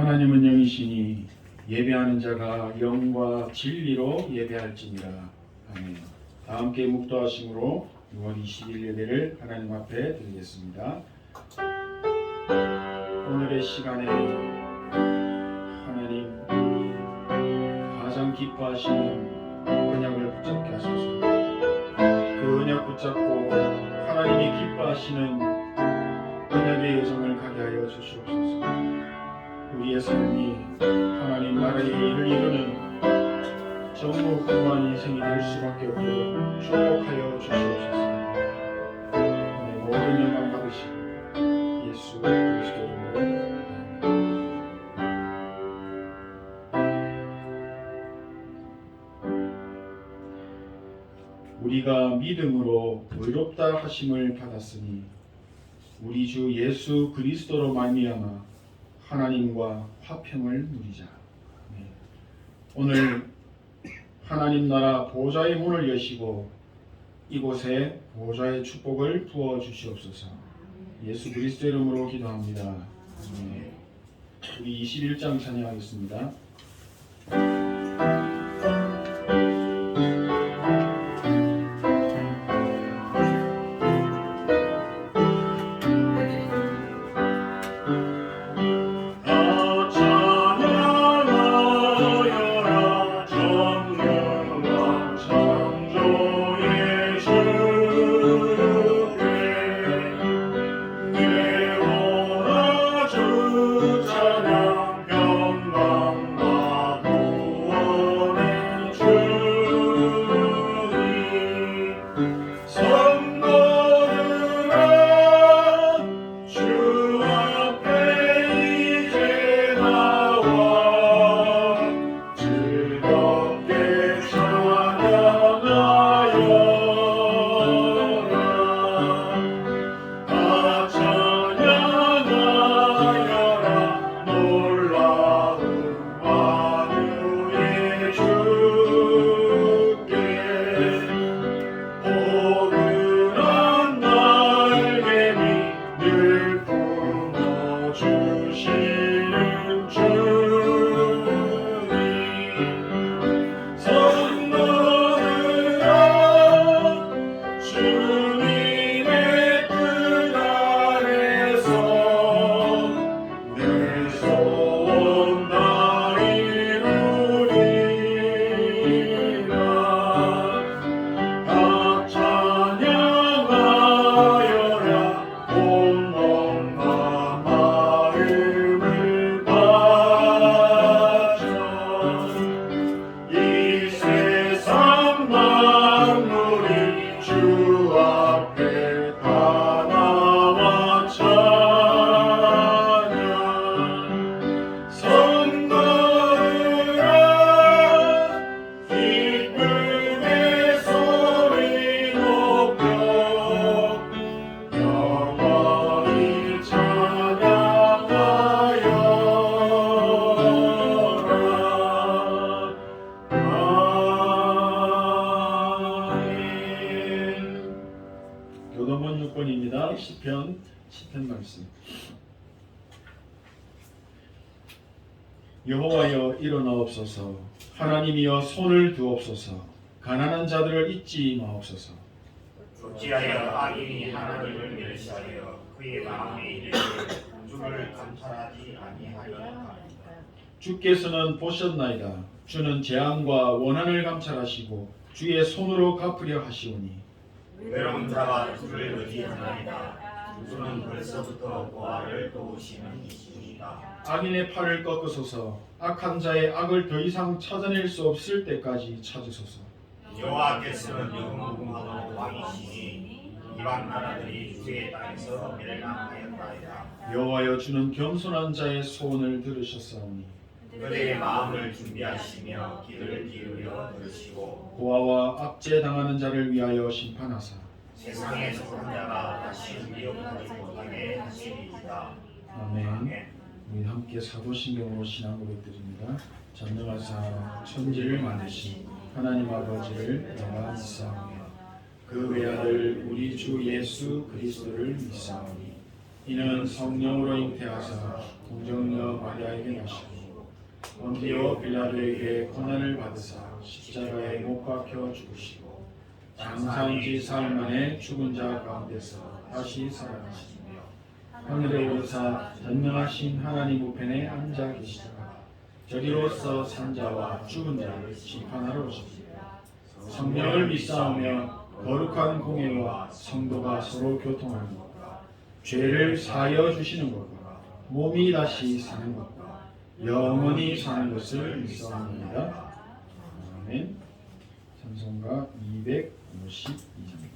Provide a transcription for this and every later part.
하나님은 영이시니 예배하는 자가 영과 진리로 예배할지니라. 아멘. 다 함께 묵도하심으로 6월 20일 예배를 하나님 앞에 드리겠습니다. 오늘의 시간에 하나님 가장 기뻐하시는 언약을 붙잡게 하소서. 그 언약 붙잡고 하나님이 기뻐하시는 언약의 여정을 가게 하여 주시옵소서. 우리의 삶이 하나님 나라의 일을 이루는 전무후무한 인생이 될 수밖에 없도록 축복하여 주시옵소서. 모든 영광 받으시고 예수 그리스도 이름으로. 우리가 믿음으로 의롭다 하심을 받았으니 우리 주 예수 그리스도로 말미암아 하나님과 화평을 누리자. 오늘 하나님 나라 보좌의 문을 여시고 이곳에 보좌의 축복을 부어 주시옵소서. 예수 그리스도 이름으로 기도합니다. 우리 21장 찬양하겠습니다. 교도문 6번입니다. 시편 말씀. 여호와여 일어나옵소서. 하나님이여 손을 두옵소서. 가난한 자들을 잊지 마옵소서. 어찌하여 악인이 하나님을 멸시하여 그의 마음에 이르되 주를 감찰하지 아니하리까. 주께서는 보셨나이다. 주는 재앙과 원한을 감찰하시고 주의 손으로 갚으려 하시오니 외로운 자가 주를 의지하나이다. 주는 벌써부터 고아를 도우시는 이시니이다. 악인의 팔을 꺾으소서. 악한 자의 악을 더 이상 찾아낼 수 없을 때까지 찾으소서. 여호와께서는 영원하고 왕이시니 이방 나라들이 주의 땅에서 멸망하였나이다. 여호와여 주는 겸손한 자의 소원을 들으셨사오니 그들의 마음을 준비하시며 귀를 기울여 들으시고 고아와 압제당하는 자를 위하여 심판하사 세상의 속한 자가 다시 미혹하지 못하게 하시리이다. 아멘. 우리 함께 사도신경으로 신앙 고백드립니다. 전능하사 천지를 만드신 하나님 아버지를 내가 믿사오며 그 외아들 우리 주 예수 그리스도를 믿사오니 이는 성령으로 잉태하사 동정녀 마리아에게 나시고 본디오 빌라도에게 고난을 받으사 십자가에 못 박혀 죽으시고 장사한 지 사흘 만에 죽은 자 가운데서 다시 살아나시며 하늘에 오르사 전능하신 하나님 우편에 앉아 계시다가 저리로서 산자와 죽은 자를 심판하러 오십니다. 성령을 믿사오며 거룩한 공예와 성도가 서로 교통하는 것과 죄를 사하여 주시는 것과 몸이 다시 사는 것과 영원히 사는 것을 믿사옵나이다. 아멘. 찬송가 252장입니다.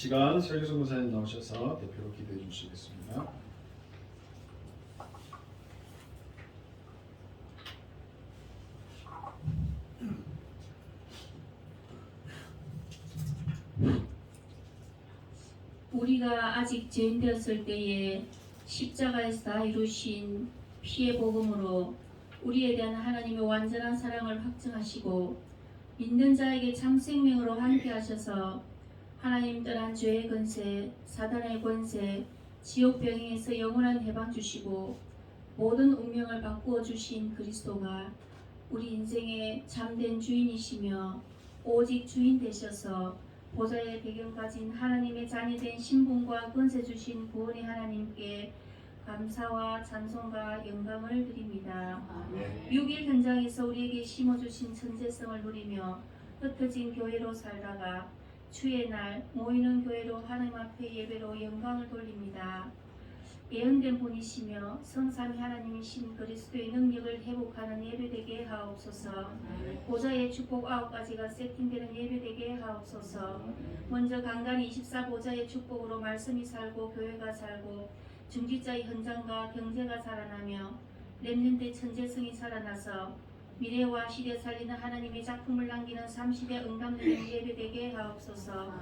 시간 설교서 목사님 나오셔서 대표로 기도해 주시겠습니다. 우리가 아직 죄인 되었을 때에 십자가에서 다 이루신 피의 복음으로 우리에 대한 하나님의 완전한 사랑을 확증하시고 믿는 자에게 참 생명으로 함께 하셔서 하나님 떠난 죄의 권세, 사단의 권세, 지옥 병에서 영원한 해방 주시고 모든 운명을 바꾸어 주신 그리스도가 우리 인생의 참된 주인이시며 오직 주인 되셔서 보좌의 배경 가진 하나님의 자녀된 신분과 권세 주신 구원의 하나님께 감사와 찬송과 영광을 드립니다. 6일 현장에서 우리에게 심어주신 천재성을 누리며 흩어진 교회로 살다가 주의 날 모이는 교회로 하나님 앞에 예배로 영광을 돌립니다. 예언된 분이시며 성삼위 하나님이신 그리스도의 능력을 회복하는 예배되게 하옵소서. 보좌의 축복 9가지가 세팅되는 예배되게 하옵소서. 먼저 강단이 24 보좌의 축복으로 말씀이 살고 교회가 살고 중직자의 현장과 경제가 살아나며 렘넌트의 천재성이 살아나서 미래와 시대 살리는 하나님의 작품을 남기는 3시대 응답되는 예배되게 하옵소서.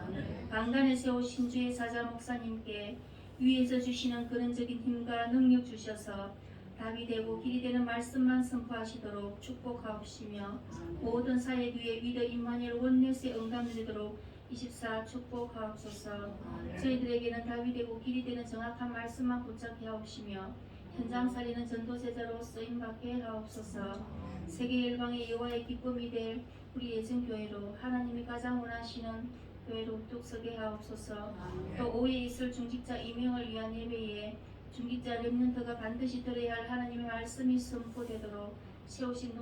강단에 세우신 주의 사자 목사님께 위에서 주시는 근원적인 힘과 능력 주셔서 답이 되고 길이 되는 말씀만 선포하시도록 축복하옵시며 모든 사역 위에 위더 임마누엘 원네스의 응답되도록 24 축복하옵소서. 저희들에게는 답이 되고 길이 되는 정확한 말씀만 붙잡게 하옵시며 현장 살리는 전도제자로 쓰임받게 하옵소서. 세계 열방의 여호와의 기쁨이 될 우리 예정교회로 하나님이 가장 원하시는 교회로 뚝 서게 하옵소서. 또 오후에 있을 중직자 임명을 위한 예배에 중직자 렘넌트가 반드시 들어야 할 하나님의 말씀이 선포되도록 세우신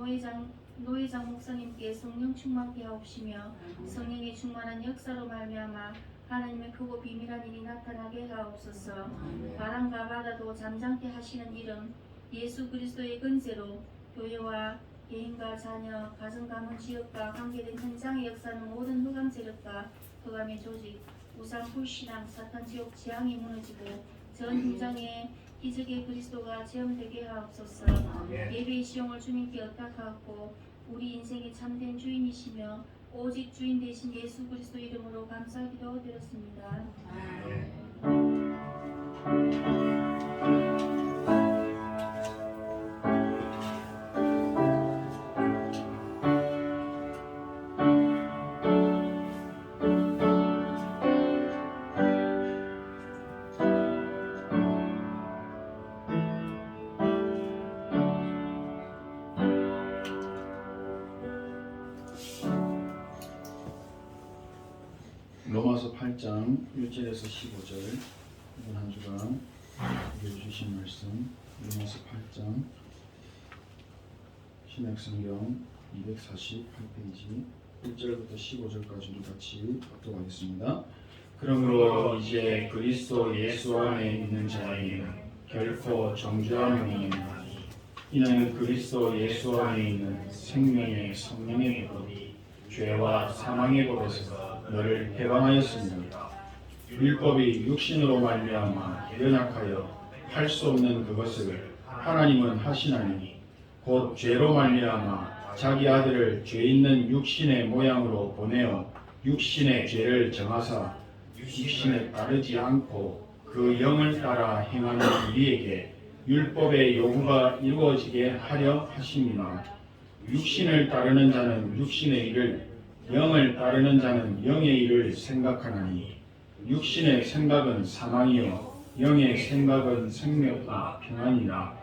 노회장 목사님께 성령 충만케 하옵시며 성령의 충만한 역사로 말미암아 하나님의 크고 비밀한 일이 나타나게 하옵소서. 바람과 바다도 잠잠케 하시는 이름 예수 그리스도의 권세로 교회와 개인과 자녀, 가정, 가문, 지역과 관계된 현장의 역사는 모든 흑암 세력과 흑암의 조직, 우상, 불신앙, 사탄, 지옥, 재앙이 무너지고 전 현장에 기적의 그리스도가 체험되게 하옵소서. 예배의 시용을 주님께 의탁하옵고 우리 인생의 참된 주인이시며 오직 주인 되신 예수 그리스도 이름으로 감사기도 드렸습니다. 로마서 8장 1절에서 15절 이번 한 주간 읽어주신 말씀 로마서 8장 신약성경 248페이지 1절부터 15절까지 우리 같이 합독하겠습니다. 그러므로 이제 그리스도 예수 안에 있는 자에게는 결코 정죄함이 없나니 이는 그리스도 예수 안에 있는 생명의 성령의 법이 죄와 사망의 법에서 너를 해방하였습니다. 율법이 육신으로 말미암아 연약하여 할 수 없는 그것을 하나님은 하시나니 곧 죄로 말미암아 자기 아들을 죄 있는 육신의 모양으로 보내어 육신의 죄를 정하사 육신에 따르지 않고 그 영을 따라 행하는 우리에게 율법의 요구가 이루어지게 하려 하심이나 육신을 따르는 자는 육신의 일을 영을 따르는 자는 영의 일을 생각하나니 육신의 생각은 사망이요 영의 생각은 생명과 평안이라.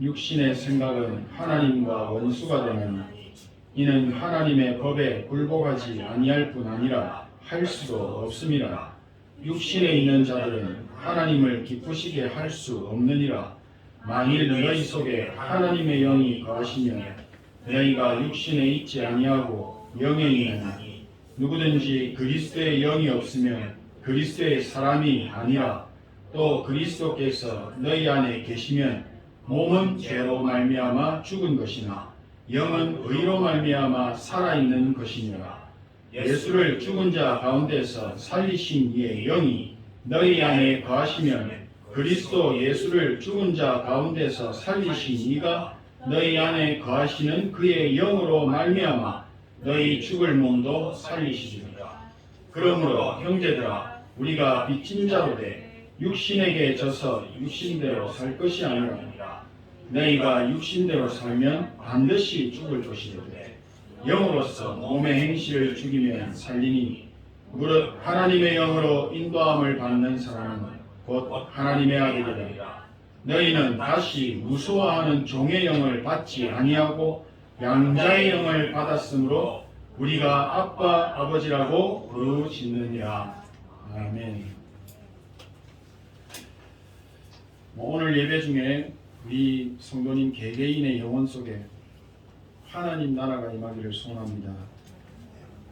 육신의 생각은 하나님과 원수가 되나니 이는 하나님의 법에 굴복하지 아니할 뿐 아니라 할 수도 없음이라. 육신에 있는 자들은 하나님을 기쁘시게 할 수 없느니라. 만일 너희 속에 하나님의 영이 거하시면 너희가 육신에 있지 아니하고 영에 있느니 누구든지 그리스도의 영이 없으면 그리스도의 사람이 아니라. 또 그리스도께서 너희 안에 계시면 몸은 죄로 말미암아 죽은 것이나 영은 의로 말미암아 살아있는 것이니라. 예수를 죽은 자 가운데서 살리신 이의 영이 너희 안에 거하시면 그리스도 예수를 죽은 자 가운데서 살리신 이가 너희 안에 거하시는 그의 영으로 말미암아 너희 죽을 몸도 살리시리라. 그러므로 형제들아 우리가 빚진 자로 돼 육신에게 져서 육신대로 살 것이 아니라 너희가 육신대로 살면 반드시 죽을 것이되 영으로서 몸의 행실을 죽이면 살리니 무릇 하나님의 영으로 인도함을 받는 사람은 곧 하나님의 아들이라. 너희는 다시 무수화하는 종의 영을 받지 아니하고 양자의 영을 받았으므로 우리가 아빠 아버지라고 부르짖느니라. 아멘. 오늘 예배 중에 우리 성도님 개개인의 영혼 속에 하나님 나라가 임하기를 소원합니다.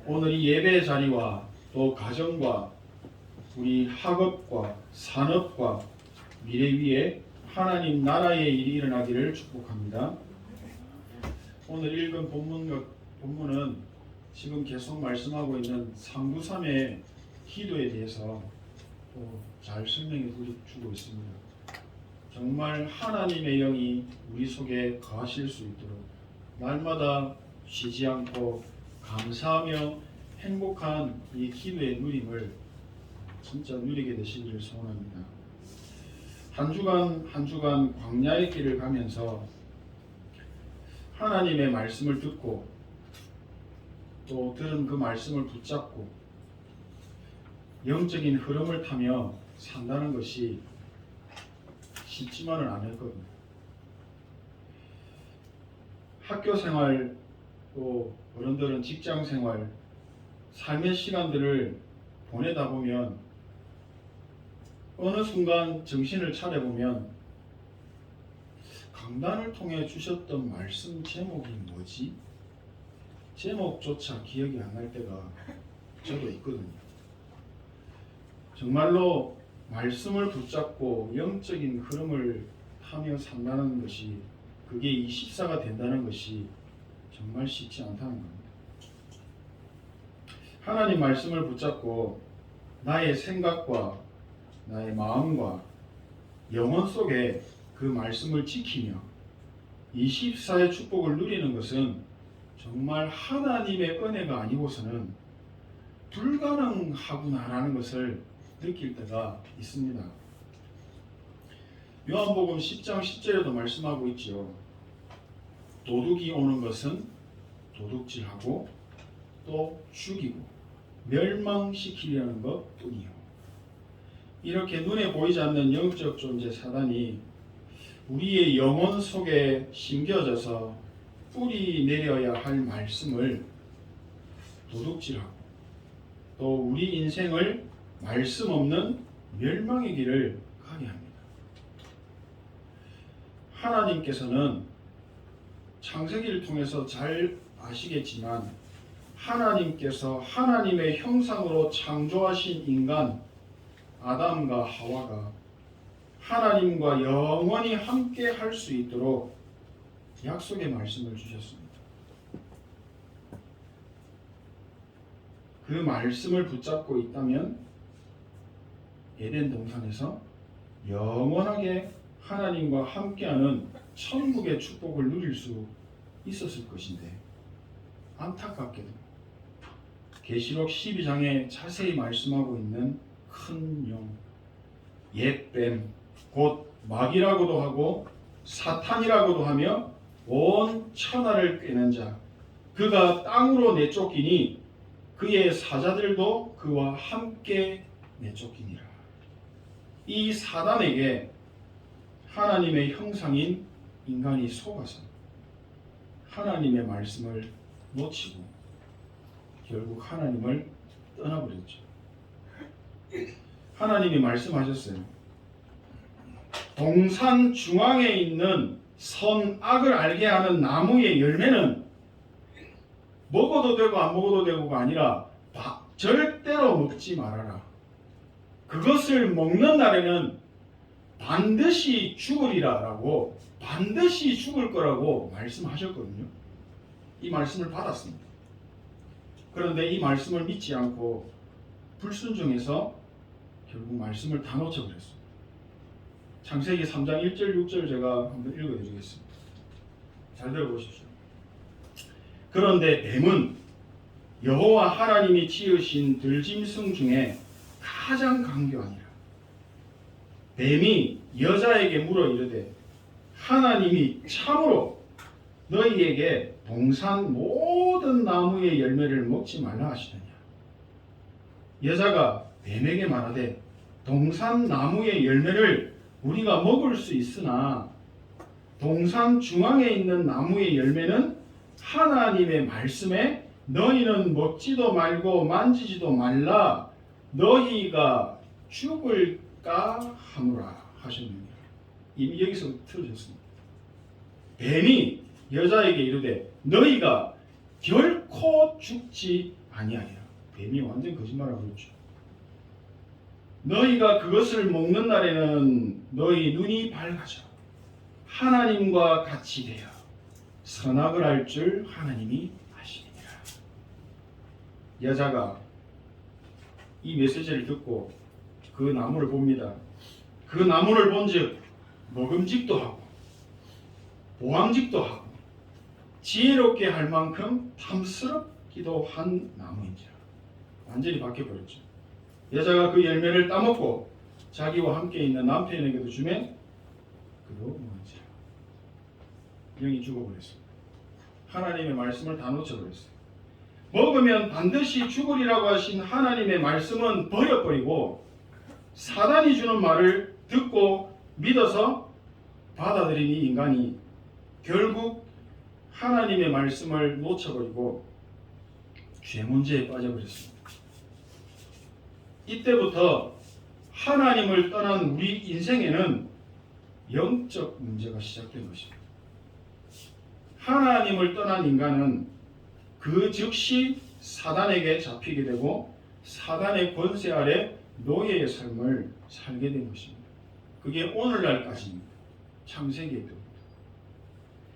오늘 이 예배 자리와 또 가정과 우리 학업과 산업과 미래 위에 하나님 나라의 일이 일어나기를 축복합니다. 오늘 읽은 본문은 지금 계속 말씀하고 있는 상구삼의 기도에 대해서 잘 설명해 주고 있습니다. 정말 하나님의 영이 우리 속에 거하실 수 있도록 날마다 쉬지 않고 감사하며 행복한 이 기도의 누림을 진짜 누리게 되시기를 소원합니다. 한 주간 광야의 길을 가면서 하나님의 말씀을 듣고 또 들은 그 말씀을 붙잡고 영적인 흐름을 타며 산다는 것이 쉽지만은 않았거든요. 학교 생활 또 어른들은 직장 생활 삶의 시간들을 보내다 보면 어느 순간 정신을 차려보면 강단을 통해 주셨던 말씀 제목이 뭐지? 제목조차 기억이 안 날 때가 저도 있거든요. 정말로 말씀을 붙잡고 영적인 흐름을 타며 산다는 것이 그게 24가 된다는 것이 정말 쉽지 않다는 겁니다. 하나님 말씀을 붙잡고 나의 생각과 나의 마음과 영혼 속에 그 말씀을 지키며 24의 축복을 누리는 것은 정말 하나님의 은혜가 아니고서는 불가능하구나라는 것을 느낄 때가 있습니다. 요한복음 10장 10절에도 말씀하고 있죠. 도둑이 오는 것은 도둑질하고 또 죽이고 멸망시키려는 것뿐이요. 이렇게 눈에 보이지 않는 영적 존재 사단이 우리의 영혼 속에 심겨져서 뿌리 내려야 할 말씀을 도둑질하고 또 우리 인생을 말씀 없는 멸망의 길을 가게 합니다. 하나님께서는 창세기를 통해서 잘 아시겠지만 하나님께서 하나님의 형상으로 창조하신 인간 아담과 하와가 하나님과 영원히 함께 할 수 있도록 약속의 말씀을 주셨습니다. 그 말씀을 붙잡고 있다면 에덴 동산에서 영원하게 하나님과 함께하는 천국의 축복을 누릴 수 있었을 것인데 안타깝게도 계시록 12장에 자세히 말씀하고 있는 큰 영, 옛뱀, 곧 마귀라고도 하고 사탄이라고도 하며 온 천하를 꿰는 자, 그가 땅으로 내쫓기니 그의 사자들도 그와 함께 내쫓기니라. 이 사단에게 하나님의 형상인 인간이 속아서 하나님의 말씀을 놓치고 결국 하나님을 떠나버렸죠. 하나님이 말씀하셨어요. 동산 중앙에 있는 선악을 알게 하는 나무의 열매는 먹어도 되고 안 먹어도 되고가 아니라 절대로 먹지 말아라. 그것을 먹는 날에는 반드시 죽으리라라고, 반드시 죽을 거라고 말씀하셨거든요. 이 말씀을 받았습니다. 그런데 이 말씀을 믿지 않고 불순종해서 결국 말씀을 다 놓쳐버렸습니다. 창세기 3장 1절 6절 제가 한번 읽어드리겠습니다. 잘 들어보십시오. 그런데 뱀은 여호와 하나님이 지으신 들짐승 중에 가장 강교하니라. 뱀이 여자에게 물어 이르되 하나님이 참으로 너희에게 동산 모든 나무의 열매를 먹지 말라 하시느냐. 여자가 뱀에게 말하되 동산 나무의 열매를 우리가 먹을 수 있으나 동산 중앙에 있는 나무의 열매는 하나님의 말씀에 너희는 먹지도 말고 만지지도 말라 너희가 죽을까 하노라 하셨느니라. 이미 여기서 틀어졌습니다. 뱀이 여자에게 이르되 너희가 결코 죽지 아니하리라. 뱀이 완전 거짓말하고 있죠. 너희가 그것을 먹는 날에는 너희 눈이 밝아져 하나님과 같이 되어 선악을 알 줄 하나님이 아시니라. 여자가 이 메시지를 듣고 그 나무를 봅니다. 그 나무를 본즉 먹음직도 하고 보암직도 하고 지혜롭게 할 만큼 탐스럽기도 한 나무인지라. 완전히 바뀌어버렸죠. 여자가 그 열매를 따먹고 자기와 함께 있는 남편에게도 주매 그도 먹은지라. 영이 죽어버렸습니다. 하나님의 말씀을 다 놓쳐버렸어요. 먹으면 반드시 죽으리라고 하신 하나님의 말씀은 버려버리고 사단이 주는 말을 듣고 믿어서 받아들인 이 인간이 결국 하나님의 말씀을 놓쳐버리고 죄 문제에 빠져버렸습니다. 이때부터 하나님을 떠난 우리 인생에는 영적 문제가 시작된 것입니다. 하나님을 떠난 인간은 그 즉시 사단에게 잡히게 되고 사단의 권세 아래 노예의 삶을 살게 된 것입니다. 그게 오늘날까지입니다. 창세기에도.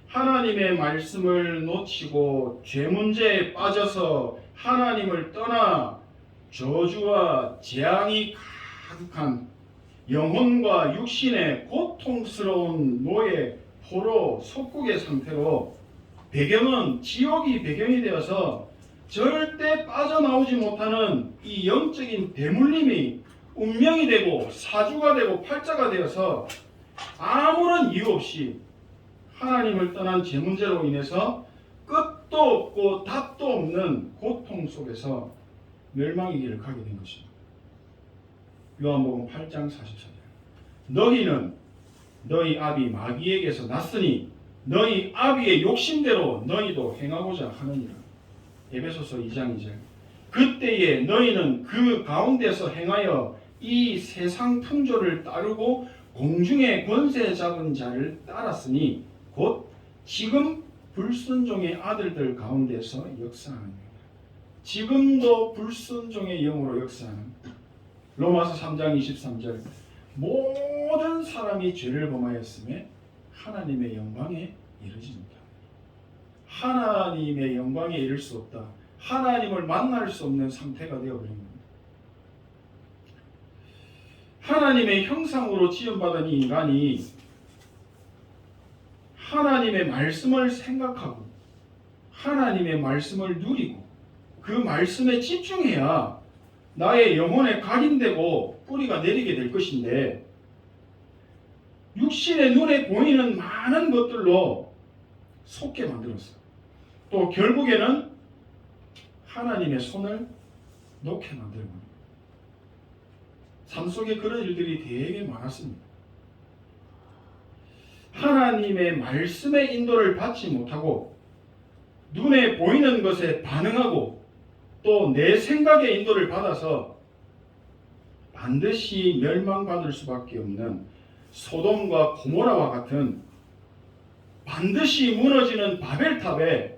하나님의 말씀을 놓치고 죄 문제에 빠져서 하나님을 떠나 저주와 재앙이 가득한 영혼과 육신의 고통스러운 노예 포로 속국의 상태로 배경은 지옥이 배경이 되어서 절대 빠져나오지 못하는 이 영적인 대물림이 운명이 되고 사주가 되고 팔자가 되어서 아무런 이유 없이 하나님을 떠난 죄 문제로 인해서 끝도 없고 답도 없는 고통 속에서 멸망의 길을 가게 된 것입니다. 요한복음 8장 44절. 너희는 너희 아비 마귀에게서 났으니 너희 아비의 욕심대로 너희도 행하고자 하느니라. 에베소서 2장 2절. 그때에 너희는 그 가운데서 행하여 이 세상 풍조를 따르고 공중의 권세 잡은 자를 따랐으니 곧 지금 불순종의 아들들 가운데서 역사하느니라. 지금도 불순종의 영으로 역사하는 로마서 3장 23절. 모든 사람이 죄를 범하였음에 하나님의 영광에 이르지 못한다. 하나님의 영광에 이를 수 없다. 하나님을 만날 수 없는 상태가 되어버린 겁니다. 하나님의 형상으로 지음받은 이 인간이 하나님의 말씀을 생각하고 하나님의 말씀을 누리고 그 말씀에 집중해야 나의 영혼에 각인되고 뿌리가 내리게 될 것인데 육신의 눈에 보이는 많은 것들로 속게 만들었어요. 또 결국에는 하나님의 손을 놓게 만들고 삶 속에 그런 일들이 되게 많았습니다. 하나님의 말씀의 인도를 받지 못하고 눈에 보이는 것에 반응하고 또 내 생각의 인도를 받아서 반드시 멸망받을 수밖에 없는 소돔과 고모라와 같은 반드시 무너지는 바벨탑에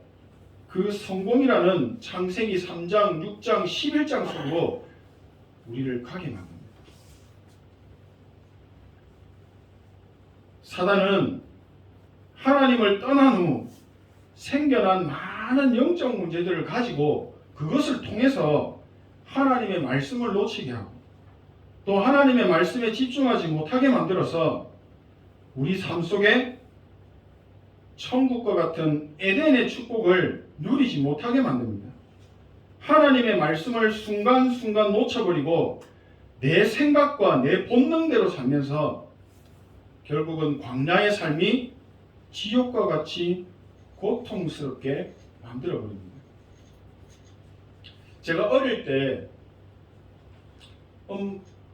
그 성공이라는 창세기 3장, 6장, 11장 속으로 우리를 가게 만듭니다. 사단은 하나님을 떠난 후 생겨난 많은 영적 문제들을 가지고 그것을 통해서 하나님의 말씀을 놓치게 하고 또 하나님의 말씀에 집중하지 못하게 만들어서 우리 삶 속에 천국과 같은 에덴의 축복을 누리지 못하게 만듭니다. 하나님의 말씀을 순간순간 놓쳐버리고 내 생각과 내 본능대로 살면서 결국은 광야의 삶이 지옥과 같이 고통스럽게 만들어버립니다. 제가 어릴 때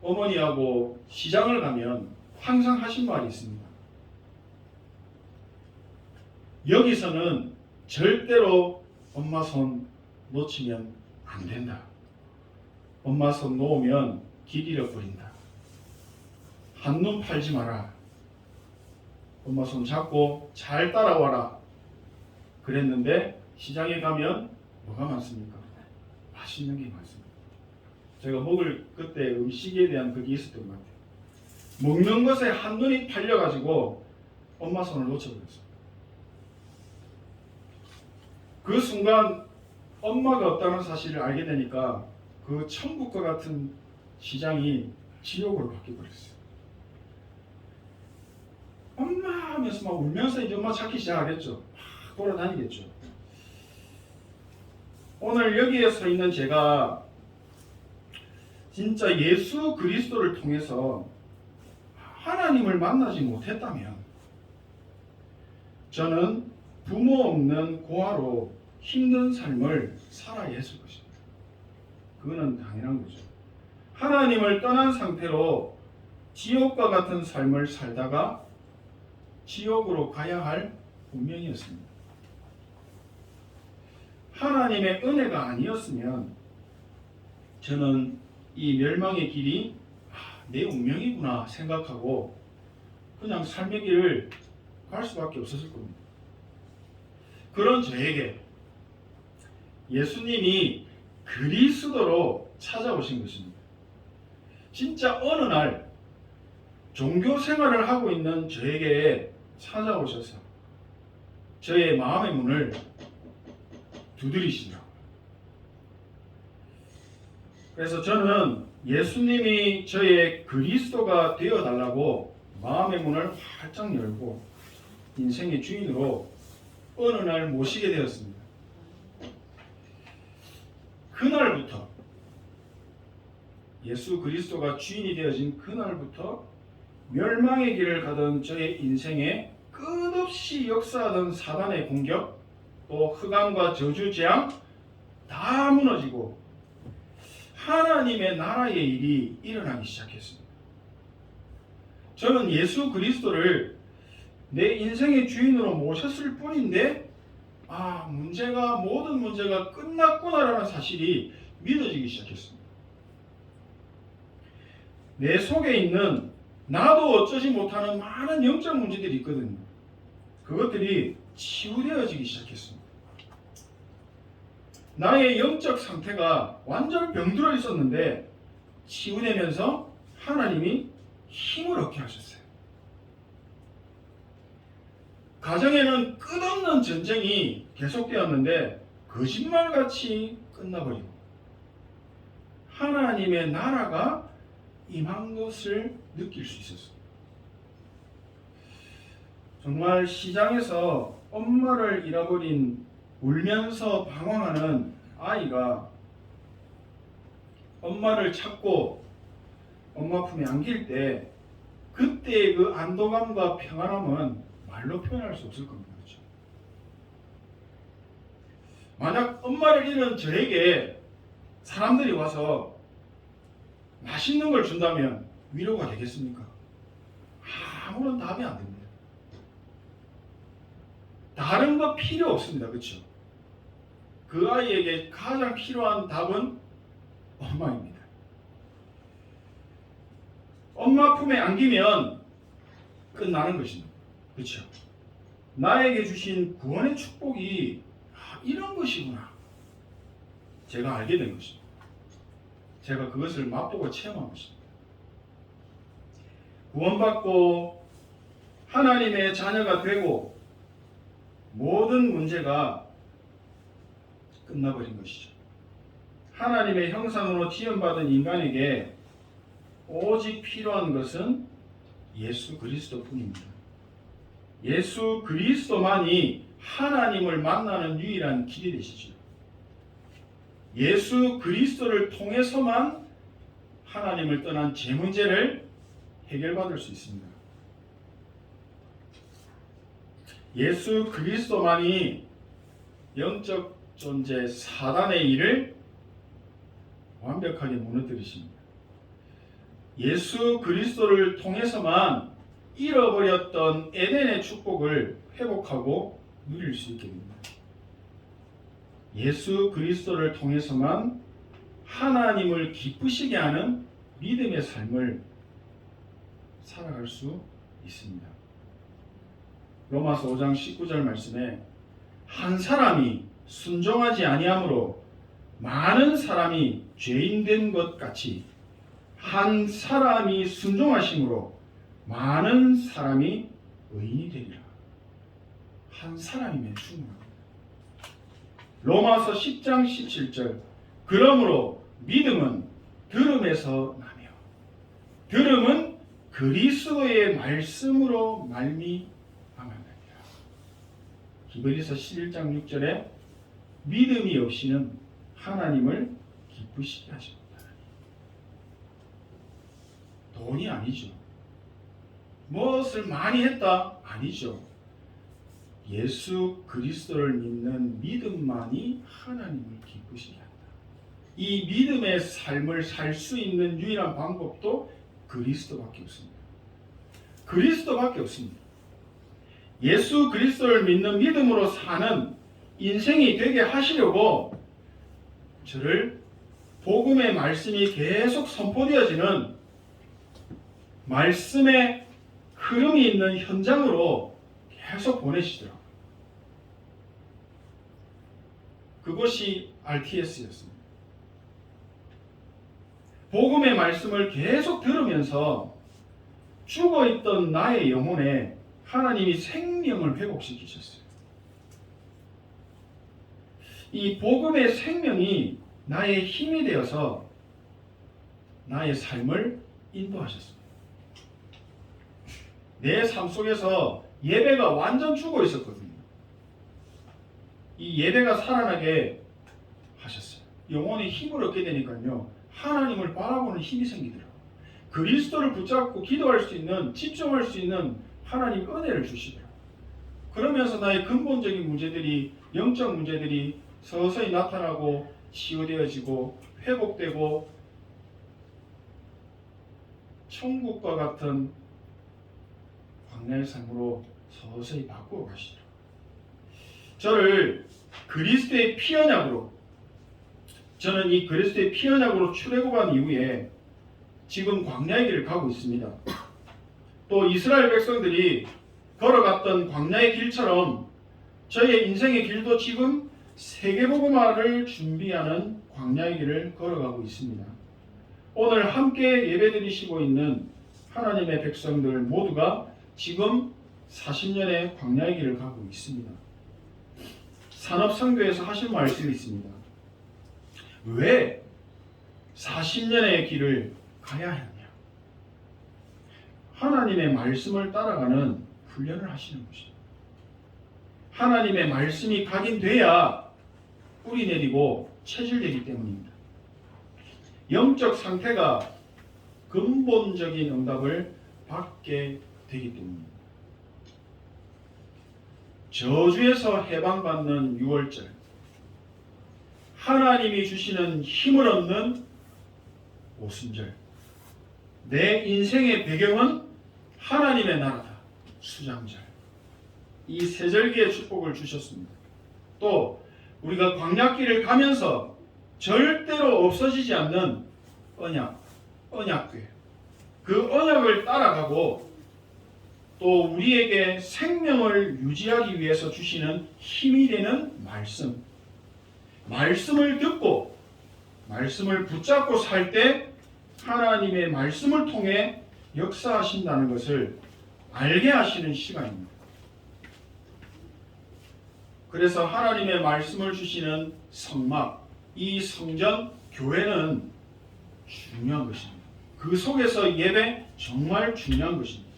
어머니하고 시장을 가면 항상 하신 말이 있습니다. 여기서는 절대로 엄마 손 놓치면 안 된다. 엄마 손 놓으면 길 잃어버린다. 한눈 팔지 마라. 엄마 손 잡고 잘 따라와라. 그랬는데 시장에 가면 뭐가 많습니까? 맛있는 게 많습니다. 제가 먹을 그때 음식에 대한 그게 있었던 것 같아요. 먹는 것에 한눈이 팔려가지고 엄마 손을 놓쳐버렸어요. 그 순간 엄마가 없다는 사실을 알게 되니까 그 천국과 같은 시장이 지옥으로 바뀌어버렸어요. 엄마 하면서 막 울면서 이제 엄마 찾기 시작하겠죠. 막 돌아다니겠죠. 오늘 여기에 서 있는 제가 진짜 예수 그리스도를 통해서 하나님을 만나지 못했다면 저는 부모 없는 고아로 힘든 삶을 살아야 했을 것입니다. 그거는 당연한 거죠. 하나님을 떠난 상태로 지옥과 같은 삶을 살다가 지옥으로 가야 할 운명이었습니다. 하나님의 은혜가 아니었으면 저는 이 멸망의 길이 내 운명이구나 생각하고 그냥 삶의 길을 갈 수밖에 없었을 겁니다. 그런 저에게 예수님이 그리스도로 찾아오신 것입니다. 진짜 어느 날 종교 생활을 하고 있는 저에게 찾아오셔서 저의 마음의 문을 두드리시더라고요. 그래서 저는 예수님이 저의 그리스도가 되어달라고 마음의 문을 활짝 열고 인생의 주인으로 어느 날 모시게 되었습니다. 그날부터 예수 그리스도가 주인이 되어진 그날부터 멸망의 길을 가던 저의 인생에 끝없이 역사하던 사단의 공격, 또 흑암과 저주 재앙 다 무너지고 하나님의 나라의 일이 일어나기 시작했습니다. 저는 예수 그리스도를 내 인생의 주인으로 모셨을 뿐인데 모든 문제가 끝났구나라는 사실이 믿어지기 시작했습니다. 내 속에 있는 나도 어쩌지 못하는 많은 영적 문제들이 있거든요. 그것들이 치유되어지기 시작했습니다. 나의 영적 상태가 완전 병들어 있었는데 치유되면서 하나님이 힘을 얻게 하셨어요. 가정에는 끝없는 전쟁이 계속되었는데 거짓말같이 끝나버리고 하나님의 나라가 임한 것을 느낄 수 있었어요. 정말 시장에서 엄마를 잃어버린 울면서 방황하는 아이가 엄마를 찾고 엄마 품에 안길 때 그때의 그 안도감과 평안함은 말로 표현할 수 없을 겁니다. 그렇죠? 만약 엄마를 잃은 저에게 사람들이 와서 맛있는 걸 준다면 위로가 되겠습니까? 아무런 답이 안 됩니다. 다른 거 필요 없습니다. 그렇죠? 그 아이에게 가장 필요한 답은 엄마입니다. 엄마 품에 안기면 끝나는 것입니다. 그렇죠? 나에게 주신 구원의 축복이 이런 것이구나. 제가 알게 된 것입니다. 제가 그것을 맛보고 체험한 것입니다. 구원받고 하나님의 자녀가 되고 모든 문제가 끝나버린 것이죠. 하나님의 형상으로 지음받은 인간에게 오직 필요한 것은 예수 그리스도뿐입니다. 예수 그리스도만이 하나님을 만나는 유일한 길이 되시죠. 예수 그리스도를 통해서만 하나님을 떠난 제 문제를 해결받을 수 있습니다. 예수 그리스도만이 영적 존재 사단의 일을 완벽하게 무너뜨리십니다. 예수 그리스도를 통해서만 잃어버렸던 에덴의 축복을 회복하고 누릴 수 있게 됩니다. 예수 그리스도를 통해서만 하나님을 기쁘시게 하는 믿음의 삶을 살아갈 수 있습니다. 로마서 5장 19절 말씀에 한 사람이 순종하지 아니함으로 많은 사람이 죄인 된 것 같이 한 사람이 순종하심으로 많은 사람이 의인이 되리라. 한 사람이면 충분합니다. 로마서 10장 17절 그러므로 믿음은 들음에서 나며 들음은 그리스도의 말씀으로 말미암았느니라. 히브리서 11장 6절에 믿음이 없이는 하나님을 기쁘시게 하지 못하나니. 돈이 아니죠. 무엇을 많이 했다? 아니죠. 예수 그리스도를 믿는 믿음만이 하나님을 기쁘시게 한다. 이 믿음의 삶을 살 수 있는 유일한 방법도 그리스도밖에 없습니다. 그리스도밖에 없습니다. 예수 그리스도를 믿는 믿음으로 사는 인생이 되게 하시려고 저를 복음의 말씀이 계속 선포되어지는 말씀의 흐름이 있는 현장으로 계속 보내시더라고요. 그것이 RTS였습니다. 복음의 말씀을 계속 들으면서 죽어있던 나의 영혼에 하나님이 생명을 회복시키셨어요. 이 복음의 생명이 나의 힘이 되어서 나의 삶을 인도하셨습니다. 내 삶 속에서 예배가 완전 죽어 있었거든요. 이 예배가 살아나게 하셨어요. 영혼의 힘을 얻게 되니까요. 하나님을 바라보는 힘이 생기더라고요. 그리스도를 붙잡고 기도할 수 있는, 집중할 수 있는 하나님 은혜를 주시더라고요. 그러면서 나의 근본적인 문제들이, 영적 문제들이 서서히 나타나고 치유되어지고 회복되고 천국과 같은 광야의 삶으로 서서히 바꾸어 가시더라고요. 저를 그리스도의 피언약으로, 저는 이 그리스도의 피언약으로 출애굽한 이후에 지금 광야의 길을 가고 있습니다. 또 이스라엘 백성들이 걸어갔던 광야의 길처럼 저의 인생의 길도 지금 세계복음화를 준비하는 광야의 길을 걸어가고 있습니다. 오늘 함께 예배드리시고 있는 하나님의 백성들 모두가 지금 40년의 광야의 길을 가고 있습니다. 산업선교에서 하신 말씀이 있습니다. 왜 40년의 길을 가야 하느냐? 하나님의 말씀을 따라가는 훈련을 하시는 것입니다. 하나님의 말씀이 각인돼야 뿌리 내리고 체질되기 때문입니다. 영적 상태가 근본적인 응답을 받게 되기 때문입니다. 저주에서 해방받는 6월절, 하나님이 주시는 힘을 얻는 오순절, 내 인생의 배경은 하나님의 나라다, 수장절. 이 세 절기의 축복을 주셨습니다. 또 우리가 광야길을 가면서 절대로 없어지지 않는 언약궤, 그 언약을 따라가고 또 우리에게 생명을 유지하기 위해서 주시는 힘이 되는 말씀을 듣고 말씀을 붙잡고 살 때 하나님의 말씀을 통해 역사하신다는 것을 알게 하시는 시간입니다. 그래서 하나님의 말씀을 주시는 성막, 이 성전, 교회는 중요한 것입니다. 그 속에서 예배 정말 중요한 것입니다.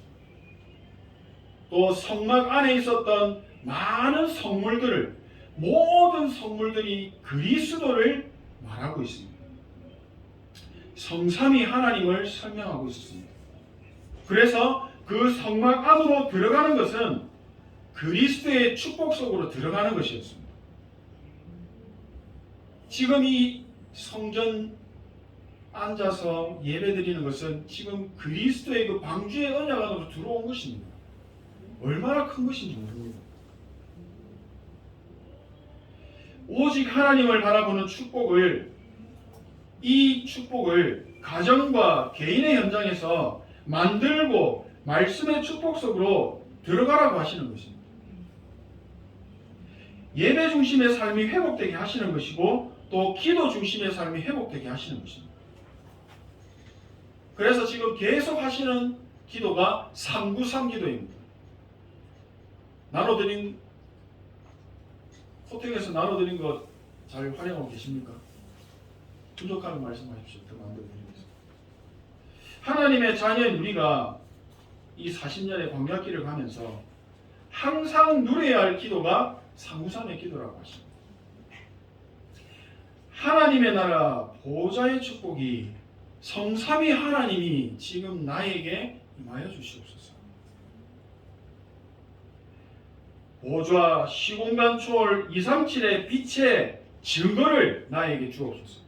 또 성막 안에 있었던 많은 성물들을, 모든 성물들이 그리스도를 말하고 있습니다. 성삼위 하나님을 설명하고 있습니다. 그래서 그 성막 안으로 들어가는 것은 그리스도의 축복 속으로 들어가는 것이었습니다. 지금 이 성전 앉아서 예배드리는 것은 지금 그리스도의 그 방주의 언약 안으로 들어온 것입니다. 얼마나 큰 것인지 모릅니다. 오직 하나님을 바라보는 이 축복을 가정과 개인의 현장에서 만들고 말씀의 축복 속으로 들어가라고 하시는 것입니다. 예배 중심의 삶이 회복되게 하시는 것이고 또 기도 중심의 삶이 회복되게 하시는 것입니다. 그래서 지금 계속 하시는 기도가 393 기도입니다. 호텔에서 나눠드린 것 잘 활용하고 계십니까? 부족하면 말씀하십시오. 더 만들어드리겠습니다. 하나님의 자녀인 우리가 이 40년의 광야길을 가면서 항상 누려야 할 기도가 393의 기도라고 하십니다. 하나님의 나라 보좌의 축복이 성삼위 하나님이 지금 나에게 임하여 주시옵소서. 보좌 시공간 초월 237의 빛의 증거를 나에게 주옵소서.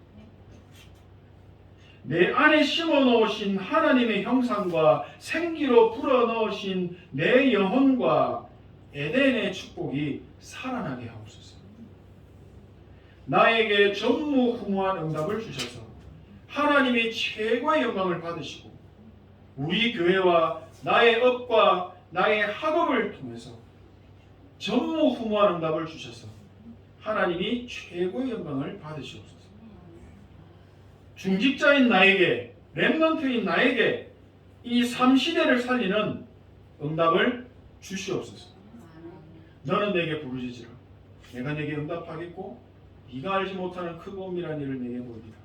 내 안에 심어 놓으신 하나님의 형상과 생기로 불어 넣으신 내 영혼과 에덴의 축복이 살아나게 하옵소서. 나에게 전무후무한 응답을 주셔서 하나님이 최고의 영광을 받으시고 우리 교회와 나의 업과 나의 학업을 통해서 전무후무한 응답을 주셔서 하나님이 최고의 영광을 받으시옵소서. 중직자인 나에게, 렘넌트인 나에게 이 3시대를 살리는 응답을 주시옵소서. 너는 내게 부르짖으라. 내가 내게 응답하겠고 네가 알지 못하는 크고 은밀한 일을 내게 보이리라.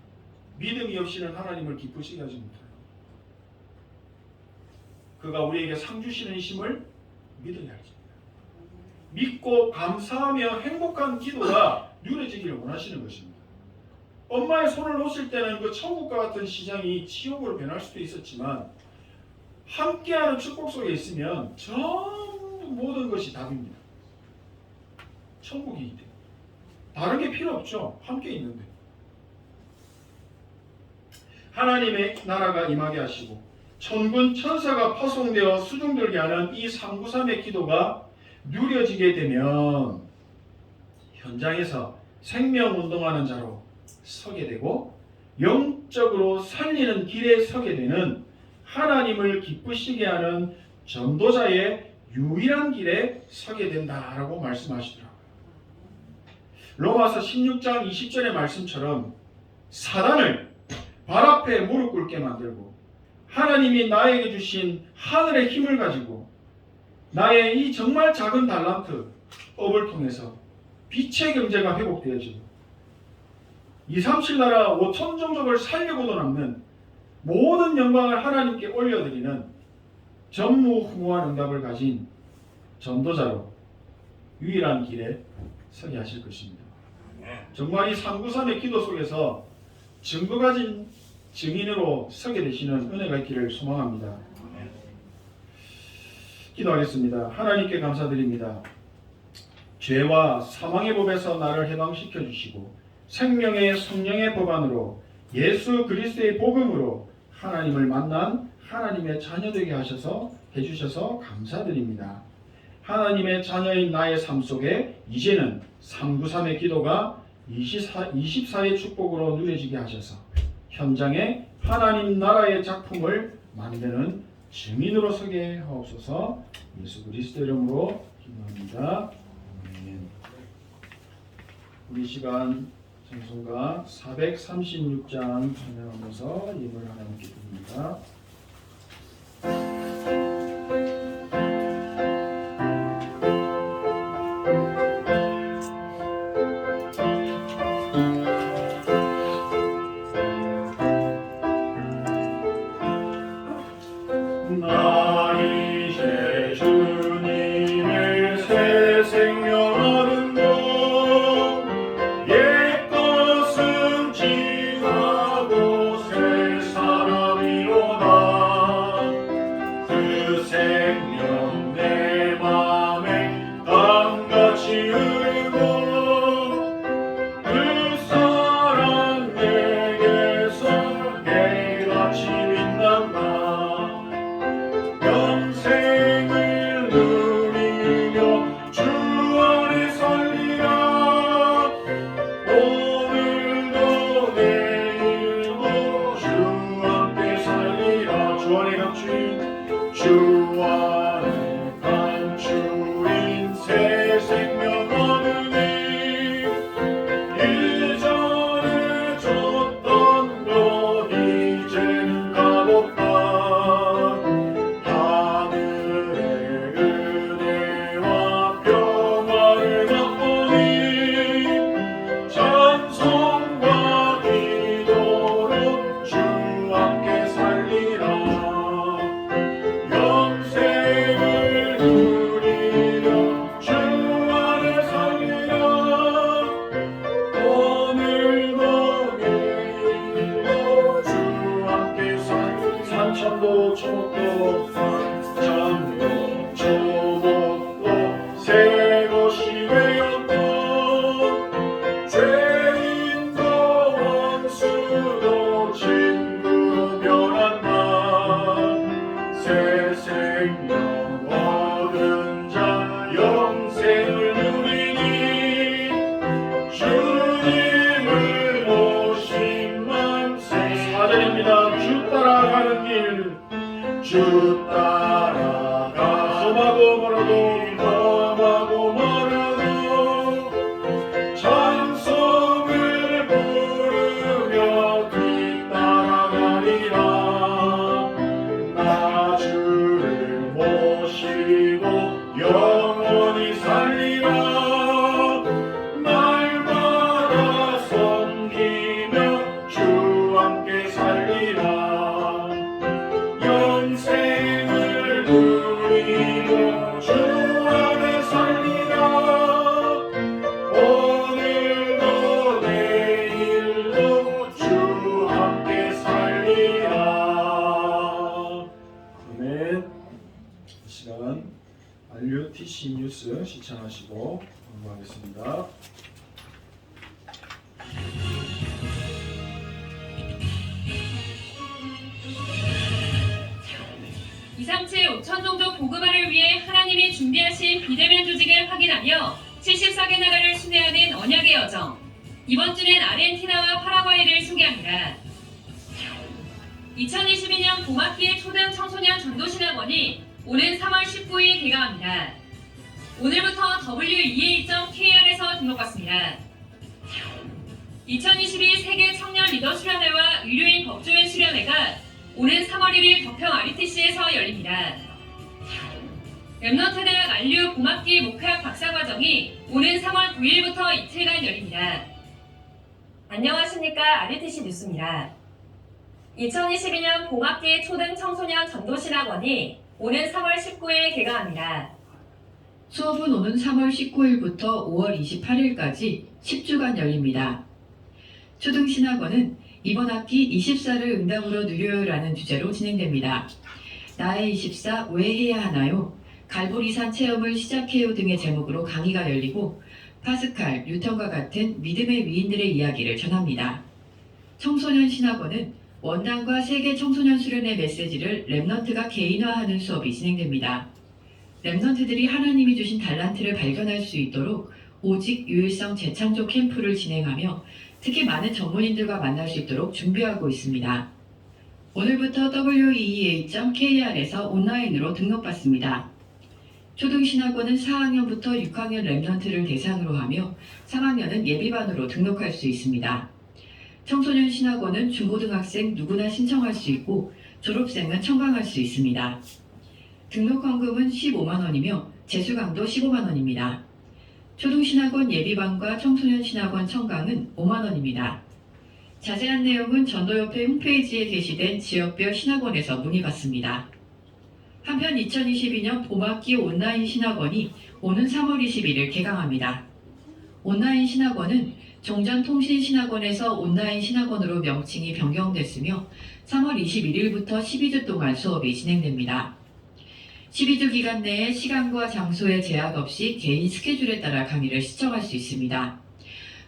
믿음이 없이는 하나님을 기쁘시게 하지 못하여 그가 우리에게 상 주시는 힘을 믿어야 할지니라. 믿고 감사하며 행복한 기도가 누려지기를 원하시는 것입니다. 엄마의 손을 놓칠 때는 그 천국과 같은 시장이 지옥으로 변할 수도 있었지만 함께하는 축복 속에 있으면 전부 모든 것이 답입니다. 천국이기 때문에 다른 게 필요 없죠. 함께 있는데 하나님의 나라가 임하게 하시고 천군 천사가 파송되어 수종들게 하는 이 393의 기도가 누려지게 되면 현장에서 생명운동하는 자로 서게 되고 영적으로 살리는 길에 서게 되는 하나님을 기쁘시게 하는 전도자의 유일한 길에 서게 된다라고 말씀하시더라고요. 로마서 16장 20절의 말씀처럼 사단을 발 앞에 무릎 꿇게 만들고 하나님이 나에게 주신 하늘의 힘을 가지고 나의 이 정말 작은 달란트 업을 통해서 빛의 경제가 회복되어지고 237 나라 5천 종족을 살려고도 남는 모든 영광을 하나님께 올려드리는 전무후무한 응답을 가진 전도자로 유일한 길에 서게 하실 것입니다. 정말 이 393의 기도 속에서 증거 가진 증인으로 서게 되시는 은혜가 있기를 소망합니다. 기도하겠습니다. 하나님께 감사드립니다. 죄와 사망의 법에서 나를 해방시켜 주시고 생명의 성령의 법안으로 예수 그리스도의 복음으로 하나님을 만난 하나님의 자녀 되게 해주셔서 감사드립니다. 하나님의 자녀인 나의 삶 속에 이제는 393의 기도가 24의 축복으로 누려지게 하셔서 현장에 하나님 나라의 작품을 만드는 증인으로 서게 하옵소서. 예수 그리스도 이름으로 기도합니다. 아멘. 우리 시간 찬송가 436장 찬양하면서 예물 하나님께 드립니다. 옛것은 지나고 새 사람이로다. 감도 초목도 한참도 초목도 새 것이 되었고 죄인도 원수도 친구로 변한다. 새 생명 얻은 자 영생을 누리니 주님을 오신 만세. 4절입니다. 주 따라가는 길 주 따라가 험하고 멀어도 찬송을 부르며 뒤따라가리라. 나 주를 모시고 영원히 살리라. 날마다 섬기며 주 함께 살리라. 영생을 누리고 주 안에 살리라. 오늘도 내일도 주 함께 살리라. 아멘. 이 시간 RUTC 뉴스 시청하시고 공부하겠습니다. 이상치 5천 종족 복음화를 위해 하나님이 준비하신 비대면 조직을 확인하며 74개 나라를 순회하는 언약의 여정. 이번 주는 아르헨티나와 파라과이를 소개합니다. 2022년 봄학기의 초등 청소년 전도신학원이 오는 3월 19일 개강합니다. 오늘부터 WEA.kr에서 등록받습니다. 2022 세계 청년 리더 수련회와 의료인 법조인 수련회가 오는 3월 1일 덕평 RUTC에서 열립니다. 랩넌트대학 안류 봄학기 목회학 박사과정이 오는 3월 9일부터 이틀간 열립니다. 안녕하십니까. RUTC 뉴스입니다. 2022년 봄학기 초등 청소년 전도신학원이 오는 3월 19일 개강합니다. 수업은 오는 3월 19일부터 5월 28일까지 10주간 열립니다. 초등신학원은 이번 학기 24를 응답으로 누려요라는 주제로 진행됩니다. 나의 24 왜 해야 하나요? 갈보리산 체험을 시작해요 등의 제목으로 강의가 열리고 파스칼, 뉴턴과 같은 믿음의 위인들의 이야기를 전합니다. 청소년 신학원은 원단과 세계 청소년 수련의 메시지를 랩넌트가 개인화하는 수업이 진행됩니다. 랩넌트들이 하나님이 주신 달란트를 발견할 수 있도록 오직 유일성 재창조 캠프를 진행하며 특히 많은 전문인들과 만날 수 있도록 준비하고 있습니다. 오늘부터 WEA.kr에서 온라인으로 등록받습니다. 초등신학원은 4학년부터 6학년 랩넌트를 대상으로 하며 3학년은 예비반으로 등록할 수 있습니다. 청소년 신학원은 중고등학생 누구나 신청할 수 있고 졸업생은 청강할 수 있습니다. 등록 헌금은 15만원이며 재수강도 15만원입니다. 초등신학원 예비반과 청소년신학원 청강은 5만원입니다. 자세한 내용은 전도협회 홈페이지에 게시된 지역별 신학원에서 문의받습니다. 한편 2022년 봄학기 온라인 신학원이 오는 3월 21일 개강합니다. 온라인 신학원은 종전통신신학원에서 온라인 신학원으로 명칭이 변경됐으며 3월 21일부터 12주 동안 수업이 진행됩니다. 12주 기간 내에 시간과 장소에 제약 없이 개인 스케줄에 따라 강의를 시청할 수 있습니다.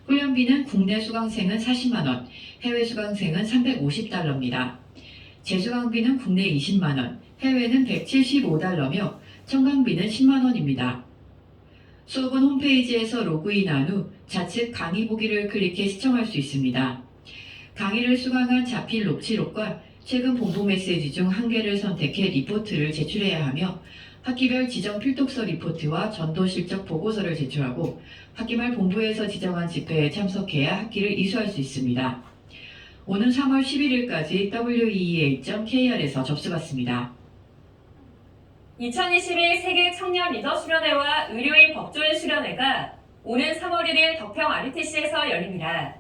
훈련비는 국내 수강생은 40만원, 해외 수강생은 350달러입니다. 재수강비는 국내 20만원, 해외는 175달러며 청강비는 10만원입니다. 수업은 홈페이지에서 로그인한 후 좌측 강의 보기를 클릭해 시청할 수 있습니다. 강의를 수강한 자필 녹취록과 최근 본부 메시지 중 한 개를 선택해 리포트를 제출해야 하며 학기별 지정 필독서 리포트와 전도 실적 보고서를 제출하고 학기 말 본부에서 지정한 집회에 참석해야 학기를 이수할 수 있습니다. 오는 3월 11일까지 WEA.kr에서 접수받습니다. 2021 세계 청년 리더 수련회와 의료인 법조인 수련회가 오는 3월 1일 덕평 RUTC에서 열립니다.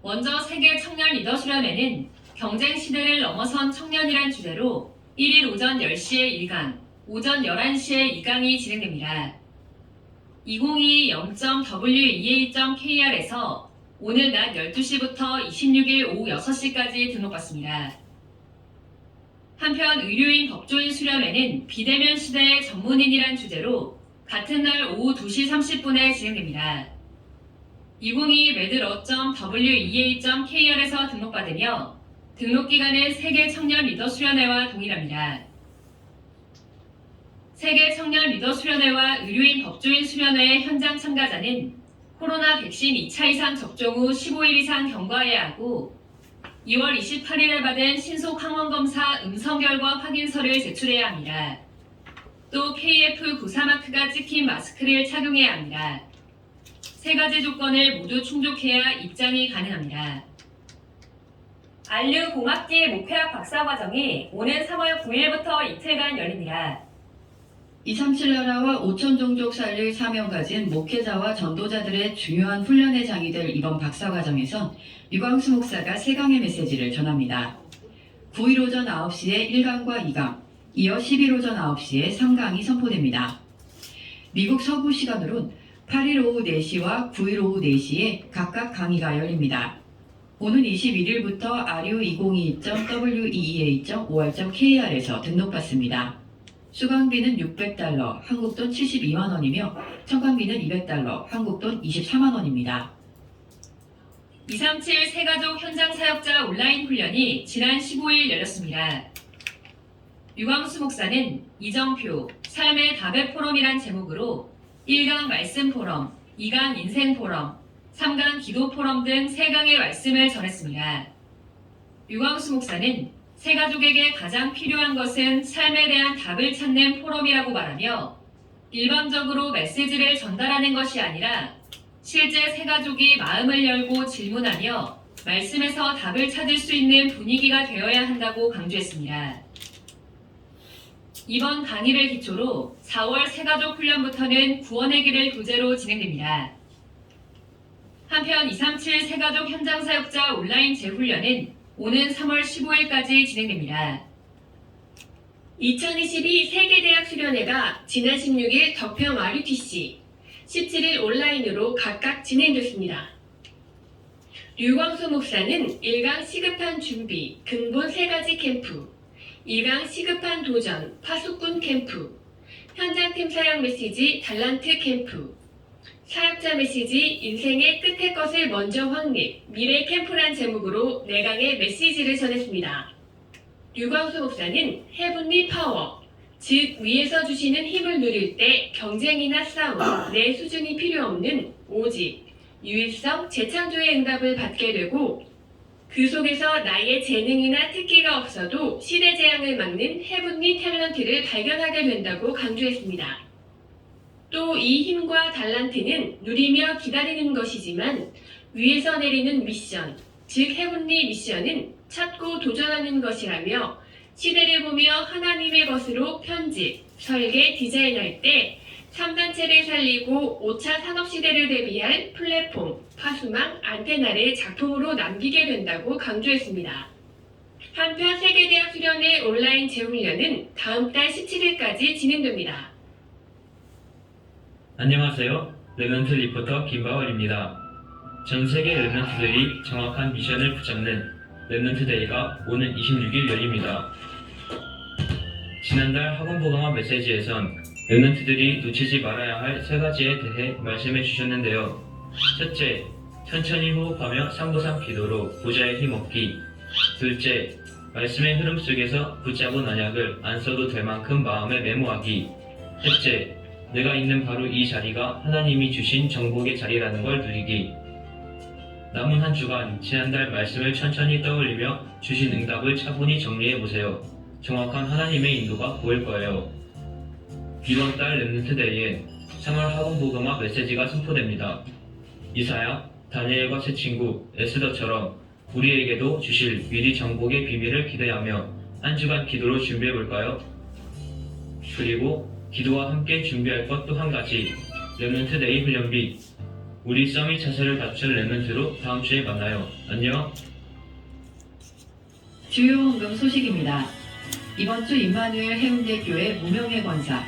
먼저 세계 청년 리더 수련회는 경쟁 시대를 넘어선 청년이란 주제로 1일 오전 10시에 1강, 오전 11시에 2강이 진행됩니다. 2022 0.wea.kr에서 오늘 낮 12시부터 26일 오후 6시까지 등록받습니다. 한편 의료인 법조인 수련회는 비대면 시대의 전문인이란 주제로 같은 날 오후 2시 30분에 진행됩니다. 202med.wea.kr에서 등록받으며 등록기간은 세계 청년 리더 수련회와 동일합니다. 세계 청년 리더 수련회와 의료인 법조인 수련회의 현장 참가자는 코로나 백신 2차 이상 접종 후 15일 이상 경과해야 하고 2월 28일에 받은 신속 항원검사 음성 결과 확인서를 제출해야 합니다. 또 KF94 마크가 찍힌 마스크를 착용해야 합니다. 세 가지 조건을 모두 충족해야 입장이 가능합니다. 안르 공학기 목회학 박사과정이 오는 3월 9일부터 이틀간 열립니다. 237 나라와 5천 종족 살릴 사명 가진 목회자와 전도자들의 중요한 훈련의 장이 될 이번 박사과정에선 유광수 목사가 3강의 메시지를 전합니다. 9일 오전 9시에 1강과 2강, 이어 10일 오전 9시에 3강이 선포됩니다. 미국 서부 시간으론 8일 오후 4시와 9일 오후 4시에 각각 강의가 열립니다. 오는 21일부터 ru2021.weea.or.kr에서 등록받습니다. 수강비는 $600, 한국돈 72만 원이며 청강비는 $200, 한국돈 24만 원입니다. 237 세가족 현장 사역자 온라인 훈련이 지난 15일 열렸습니다. 유광수 목사는 이정표 삶의 답의 포럼이란 제목으로 1강 말씀 포럼, 2강 인생 포럼, 3강 기도 포럼 등 3강의 말씀을 전했습니다. 유광수 목사는 새가족에게 가장 필요한 것은 삶에 대한 답을 찾는 포럼이라고 말하며 일방적으로 메시지를 전달하는 것이 아니라 실제 새가족이 마음을 열고 질문하며 말씀에서 답을 찾을 수 있는 분위기가 되어야 한다고 강조했습니다. 이번 강의를 기초로 4월 새가족 훈련부터는 구원의 길을 도제로 진행됩니다. 한편 237 새가족 현장 사역자 온라인 재훈련은 오는 3월 15일까지 진행됩니다. 2022 세계대학 수련회가 지난 16일 덕평 RUTC, 17일 온라인으로 각각 진행됐습니다. 류광수 목사는 1강 시급한 준비, 근본 3가지 캠프, 2강 시급한 도전, 파수꾼 캠프, 현장팀 사역 메시지, 달란트 캠프, 사역자 메시지, 인생의 끝의 것을 먼저 확립, 미래 캠프란 제목으로 4강의 메시지를 전했습니다. 류광수 목사는 헤븐리 파워, 즉 위에서 주시는 힘을 누릴 때 경쟁이나 싸움, 내 수준이 필요 없는 오직 유일성, 재창조의 응답을 받게 되고 그 속에서 나의 재능이나 특기가 없어도 시대 재앙을 막는 헤븐리 탤런트를 발견하게 된다고 강조했습니다. 또 이 힘과 달란트는 누리며 기다리는 것이지만 위에서 내리는 미션, 즉 헤븐리 미션은 찾고 도전하는 것이라며 시대를 보며 하나님의 것으로 편집, 설계, 디자인할 때 3단체를 살리고 5차 산업시대를 대비할 플랫폼, 파수망, 안테나를 작품으로 남기게 된다고 강조했습니다. 한편 세계대학 수련회 온라인 재훈련은 다음 달 17일까지 진행됩니다. 안녕하세요. 랩넌트 리포터 김바월입니다. 전 세계 랩넌트들이 정확한 미션을 붙잡는 랩넌트 데이가 오는 26일 열립니다. 지난달 학원보강화 메시지에선 랩넌트들이 놓치지 말아야 할 3가지에 대해 말씀해 주셨는데요. 첫째, 천천히 호흡하며 3부상 기도로 보좌에 힘없기. 둘째, 말씀의 흐름 속에서 붙잡은 언약을 안 써도 될 만큼 마음에 메모하기. 셋째, 내가 있는 바로 이 자리가 하나님이 주신 정복의 자리라는 걸 누리기. 남은 한 주간 지난달 말씀을 천천히 떠올리며 주신 응답을 차분히 정리해보세요. 정확한 하나님의 인도가 보일 거예요. 이번 달 랩넌트 데이에 3월 학원 복음화 메시지가 선포됩니다. 이사야, 다니엘과 새 친구 에스더처럼 우리에게도 주실 미리 정복의 비밀을 기대하며 한 주간 기도로 준비해볼까요? 그리고 기도와 함께 준비할 것 또 한 가지, 랩넌트 데이 훈련비. 우리 서밋 자세를 갖춘 랩넌트로 다음 주에 만나요. 안녕. 주요 헌금 소식입니다. 이번 주 임마누엘 해운대교회 무명의 권사,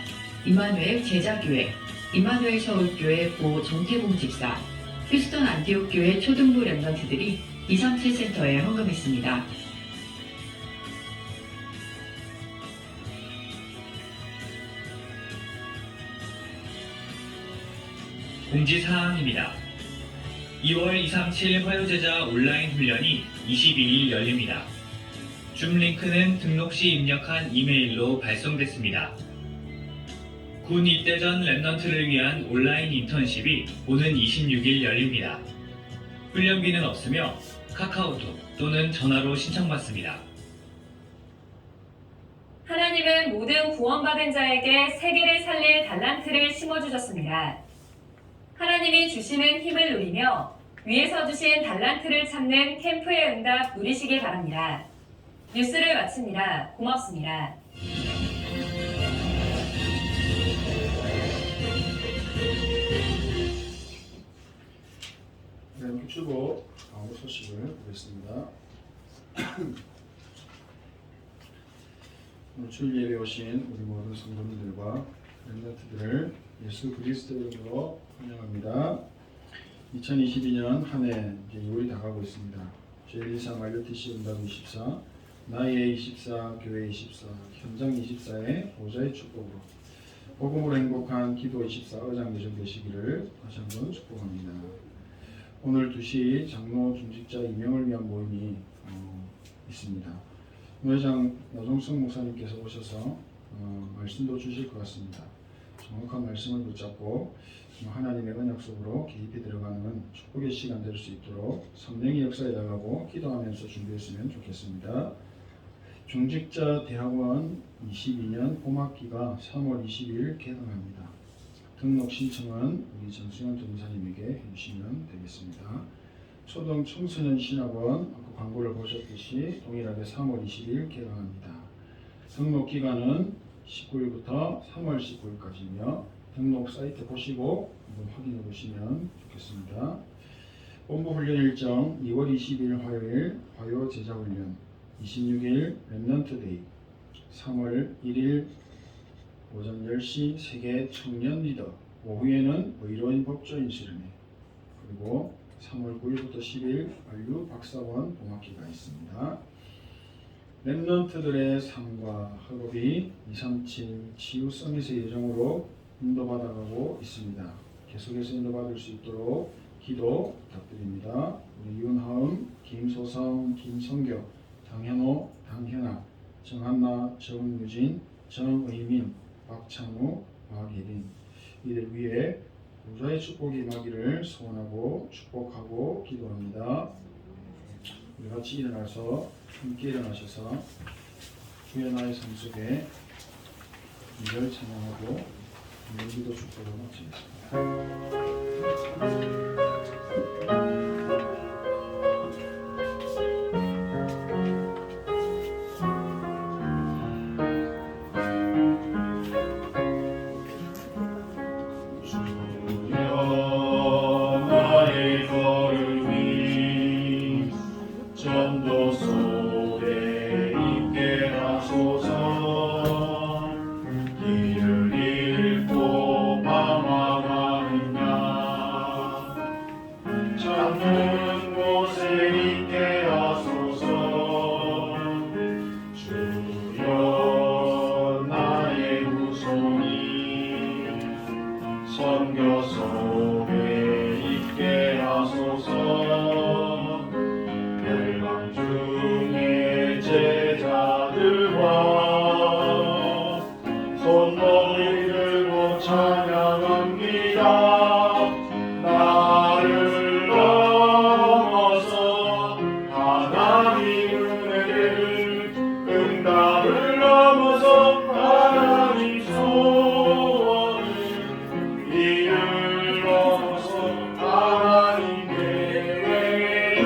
임마누엘 제자교회, 임마누엘 서울교회 고 정태봉 집사, 휴스턴 안티옥교회 초등부 랩넌트들이 237 센터에 헌금했습니다. 공지사항입니다. 2월 237 화요제자 온라인 훈련이 22일 열립니다. 줌 링크는 등록 시 입력한 이메일로 발송됐습니다. 군 입대 전 랩넌트를 위한 온라인 인턴십이 오는 26일 열립니다. 훈련비는 없으며 카카오톡 또는 전화로 신청받습니다. 하나님은 모든 구원받은 자에게 세계를 살릴 달란트를 심어주셨습니다. 하나님이 주시는 힘을 누리며 위에서 주신 달란트를 찾는 캠프의 응답 누리시기 바랍니다. 뉴스를 마칩니다. 고맙습니다. 네, 주보 다음 소식을 보겠습니다. 오늘 주일 예배 오신 우리 모든 성도님들과 렘넌트들을 예수 그리스도의 이름으로 환영합니다. 2022년 한 해 이제 2월이 다가오고 있습니다. 제123 RUTC 응답 24, 나의 24, 교회 24, 현장 24의 보좌의 축복으로 복음으로 행복한 기도 24 의장 예정되시기를 다시 한번 축복합니다. 오늘 2시 장로 중직자 임명을 위한 모임이 있습니다. 회장 나종성 목사님께서 오셔서 말씀도 주실 것 같습니다. 정확한 말씀을 붙잡고 하나님의 언약 속으로 깊이 들어가는 축복의 시간 될 수 있도록 성령의 역사에 나가고 기도하면서 준비했으면 좋겠습니다. 중직자 대학원 22년 봄학기가 3월 20일 개강합니다. 등록 신청은 우리 전승현 전사님에게 해주시면 되겠습니다. 초등 청소년 신학원 아까 광고를 보셨듯이 동일하게 3월 20일 개강합니다. 등록 기간은 19일부터 3월 19일까지며 등록 사이트 보시고 한번 확인해 보시면 좋겠습니다. 본부 훈련 일정 2월 20일 화요일 화요 제자 훈련, 26일 랩넌트 데이, 3월 1일 오전 10시 세계 청년 리더, 오후에는 의료인 법조인 수련회, 그리고 3월 9일부터 10일 안류 박사원 봄학기가 있습니다. 랩넌트들의 삶과 학업이 237 치유 서밋의 예정으로 인도받아가고 있습니다. 계속해서 인도받을 수 있도록 기도 부탁드립니다. 우리 윤하음, 김소성, 김성교, 당현호, 당현아, 정한나, 정유진, 정의민, 박창우, 박예린, 이들 위에 보좌의 축복이 임하기를 소원하고 축복하고 기도합니다. 우리 같이 일어나서 함께 일어나셔서 주의 나의 삶 속에 이를 찬양하고 기도 축복을 마치겠습니다. 나의 걸음이 전도 속에 있게 하소서. 길을 잃고 방황하는 양 찾는 곳에 있게 하소서. 주여 나의 후손이 선교 속에 있게 하소서. 멸망 중에 제자들과 손목을 들고 찬양합니다. 나를 넘어서 하나님 은혜를, 응답을 넘어서 하나님 소원을, 이를 넘어서 하나님 계획을,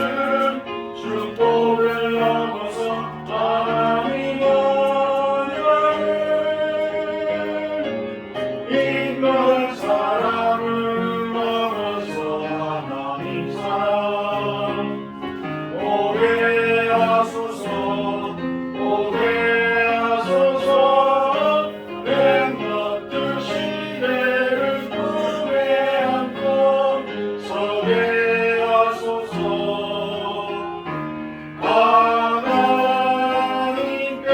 축복을 넘어서 하나님 언약을, 인간 사랑을 넘어서 하나님 사랑. 오해하소서, 오해하소서. 렘넌트 시대를 꿈에 안고 서게 하소서. 하나님께.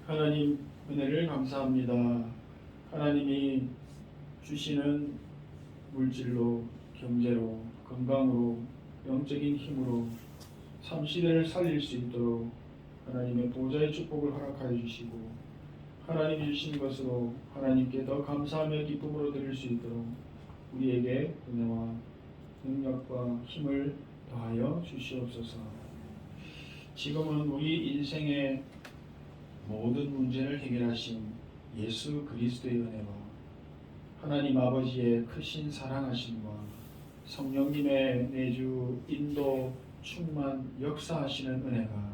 하나님 은혜를 감사합니다. 하나님이 주시는 물질로, 경제로, 건강으로, 영적인 힘으로 삶 시대를 살릴 수 있도록 하나님의 보좌의 축복을 허락하여 주시고, 하나님이 주신 것으로 하나님께 더 감사하며 기쁨으로 드릴 수 있도록 우리에게 은혜와 능력과 힘을 더하여 주시옵소서. 지금은 우리 인생의 모든 문제를 해결하신 예수 그리스도의 은혜와 하나님 아버지의 크신 사랑하심과 성령님의 내주 인도 충만 역사하시는 은혜가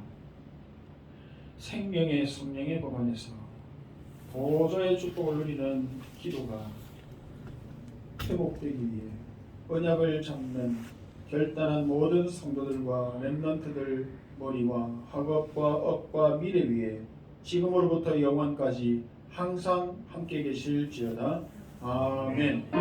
생명의 성령의 법 안에서 보좌의 축복을 누리는 기도가 회복되기 위해 언약을 잡는 결단한 모든 성도들과 렘넌트들 머리와 학업과 업과 미래 위에 지금으로부터 영원까지 항상 함께 계실지어다. 아멘.